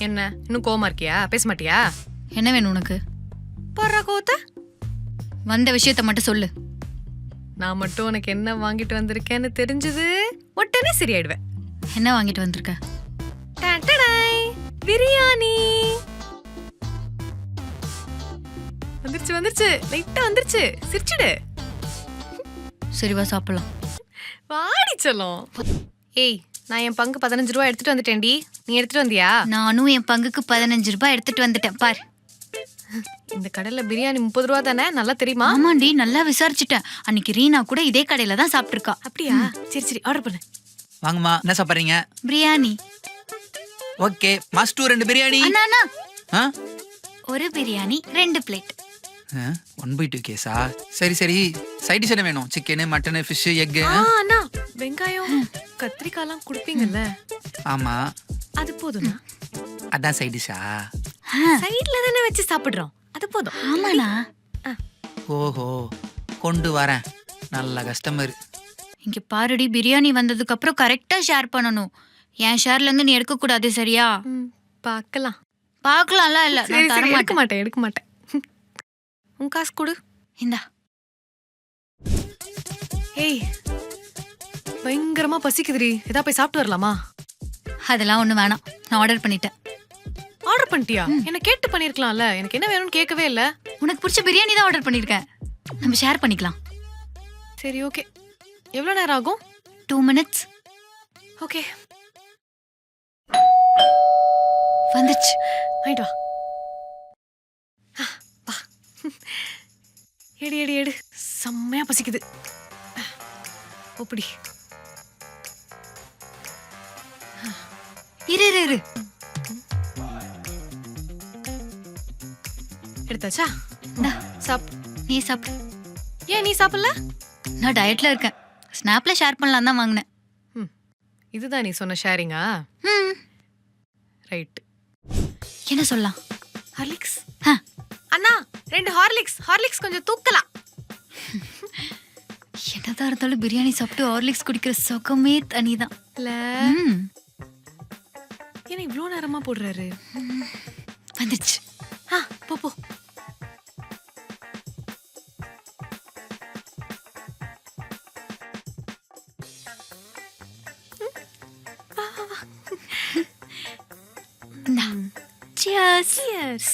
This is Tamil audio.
என்ன இன்னும் கோவமா இருக்கியா? பேச மாட்டியா? என்ன வேணும் உனக்கு? போடுறா கோவத்தை. வந்த விஷயத்த மட்டும் சொல்லு. நான் மட்டும் உனக்கு என்ன வாங்கிட்டு வந்திருக்கேன்னு தெரிஞ்சது உடனே சரியாயிடுவேன். என்ன வாங்கிட்டு வந்திருக்க? டடடாய், பிரியாணி வந்துருச்சு வந்துருச்சு, லைட்டா வந்துருச்சு. சிரிச்சிடு. சரி வா சாப்பிடலாம். வாடி செல்லம். ஏய், நான் என் பங்கு 15 ரூபா எடுத்துட்டு வந்துட்டேன்டி. நீ எடுத்துட்டு வந்தியா? நானும் என் பங்குக்கு 15 ரூபாய் எடுத்துட்டு வந்துட்டேன் பார். இந்த கடையில பிரியாணி 30 ரூபா தானே? நல்லா தெரியுமா? ஆமாண்டி, நல்லா விசாரிச்சுட்டேன். அன்னைக்கு ரீனா கூட இதே கடையில தான் சாப்பிட்டுருக்கா. அப்படியா? சரி சரி, ஆர்டர் பண்ணு. வாங்கம்மா, என்ன சாப்பிட்றீங்க? பிரியாணி. Okay, master 2 biryani. அண்ணா அண்ணா, ஆ ஒரு பிரியாணி 2 பிளேட். 1/2 கேஸா? சரி சரி, சைட் டிஷ் என்ன வேணும்? Chicken, mutton, fish, egg? அண்ணா, வெங்காயம் கத்திரிக்காய்லாம் கொடுப்பீங்கல்ல, ஆமா, அது போதும்ண்ணா. அதான் சைட் டிஷ்ஷா? சைடுல தானே வச்சு சாப்பிடுறோம், அது போதும். ஆமாண்ணா. ஓஹோ, கொண்டு வரேன். நல்ல கஸ்டமர். இங்க பாருடி, பிரியாணி வந்ததுக்கு அப்புறம் கரெக்டா ஷேர் பண்ணணும். என் ஷேர்ல இருந்து நீ எடுக்க கூடாது, சரியா? பார்க்கலாம். பாக்கலாம்ல. இல்ல, நான் தர எடுக்க மாட்டேன் எடுக்க மாட்டேன். உன் காசு கொடு. இந்தா. ஏய், பயங்கரமா பசிக்குதுடி, ஏதா போய் சாப்பிட்டு வரலாமா? அதெல்லாம் ஒண்ணு வேணாம், நான் ஆர்டர் பண்ணிட்டேன். ஆர்டர் பண்ணிட்டியா? என்ன கேட்டு பண்ணிருக்கலாம்ல. எனக்கு என்ன வேணும்னு கேட்கவே இல்ல. உனக்கு பிடிச்ச பிரியாணி தான் ஆர்டர் பண்ணிருக்கேன். நம்ம ஷேர் பண்ணிக்கலாம். சரி ஓகே. எவ்வளவு நேரம் ஆகும்? 2 minutes. ஓகே, வந்துச்சு. வாங்கிட்டு வா. வா, எடு எடு எடு. செம்மையா பசிக்குது. ஓப்படி. இரு இரு இரு. எடுத்தாச்சா? சாப். நீ சாப்பிடு. ஏன் நீ சாப்பிடல? நான் டயட்ல இருக்கேன். ஸ்னாப்ல ஷேர் பண்ணலாம் தான் வாங்கினேன். இதுதான் நீ சொன்ன ஷேரிங்கா? ரைட். என்ன சொல்லலாம்? ஹார்லிக்ஸ். அண்ணா, 2 ஹார்லிக்ஸ். ஹார்லிக்ஸ் கொஞ்சம் தூக்கலாம். என்னதான் இருந்தாலும் பிரியாணி சாப்பிட்டு ஹார்லிக்ஸ் குடிக்கிற சுகமே தனிதான் இல்ல. ஏன்னா இவ்வளோ நேரமா போடுறாரு? வந்துச்சு. போ போ. Cheers. Cheers.